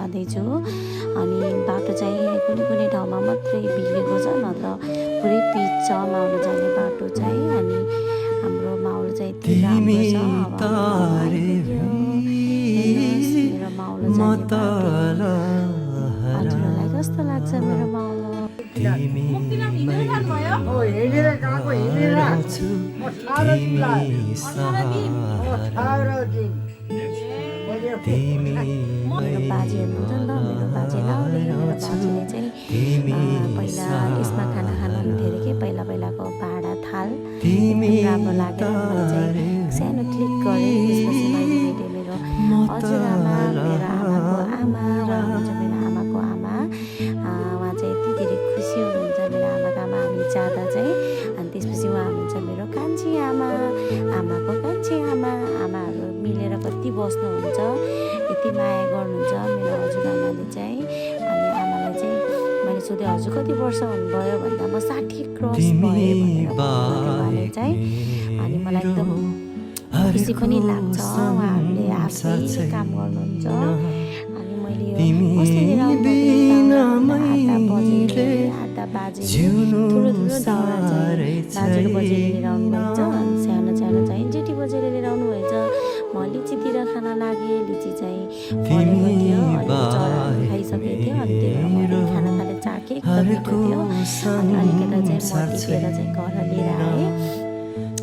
जाँदैछु। अनि बाटो चाहिँ कुनै ठाउँमा मात्रै बिग्रेको छ, नत्र पुरै पिच छ माउलो जाने बाटो चाहिँ। अनि हाम्रो माउलो चाहिँ यति राम्रो छ। मेरो माउलो जाने बाटो हजुरहरूलाई कस्तो लाग्छ मेरो माउलो? मेरो बाजे हुनुहुन्छ नि त, मेरो बाजे लाउले। मेरो बाजेले चाहिँ पहिला यसमा खाना खानुहुन्थ्यो अरे कि, पहिलाको भाँडा थाल एकदम राम्रो लागेर मलाई चाहिँ सानो क्लिक गरेँ। त्यसपछि मैले भेटेँ मेरो हजुरआमा, मेरो आमाको आमा, उहाँ हुनुहुन्छ मेरो आमाको आमा। उहाँ चाहिँ यति धेरै खुसी हुनुहुन्छ मेरो आमाको आमा हामी जाँदा चाहिँ। अनि त्यसपछि उहाँ हुनुहुन्छ मेरो कान्छी आमा, आमाको कान्छी आमा। आमाहरू मिलेर कति बस्नुहुन्छ, यति माया गर्नुहुन्छ मेरो हजुरआमाले चाहिँ। अनि आमालाई चाहिँ मैले सोधेँ हजुर कति वर्ष हुनुभयो भन्दा म 60 क्रस भएँ भनेर उहाँले चाहिँ। अनि मलाई एकदम खुसी पनि लाग्छ, उहाँहरूले आफै काम गर्नुहुन्छ। अनि मैले यो कसले लिएर आधा बाजे ठुलो दाउरा चाहिँ दाजुको बजेले लिएर आउनुभएछ। अनि सानो चाहिँ जेठी बजेले लिएर आउनुभएछ। म लिचीतिर खान लागेँ, लिची चाहिँ फलेको थियो, चराहरू खाइसकेको थियो। अनि त्यही भएर मैले खाना थालेँ, चाखे एकदम मिठो थियो। अनि अलिकता चाहिँ म टिपेर चाहिँ घर लिएर आएँ।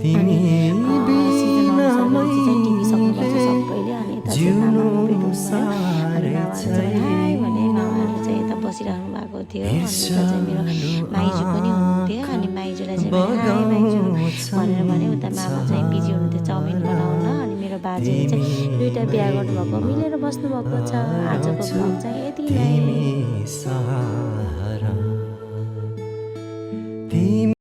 अनि सिजन अनुसार लिची चाहिँ टिपिसक्नुपर्छ सबैले। अनि यता चाहिँ मामाको पेट भयो। अनि मामाले चाहिँ हाई भने मामाले चाहिँ यता बसिराख्नु भएको थियो। अनि यता चाहिँ मेरो माइजू पनि हुनुहुन्थ्यो। अनि माइजूलाई चाहिँ मैले हाई माइजू भनेर भने, उता मामा चाहिँ बिजी हुनुहुन्थ्यो चाउमिन बनाउन। अनि मेरो बाजेले चाहिँ दुईवटा बिहा गर्नुभएको, मिलेर बस्नुभएको छ। आजको ब्लग चाहिँ यति नै।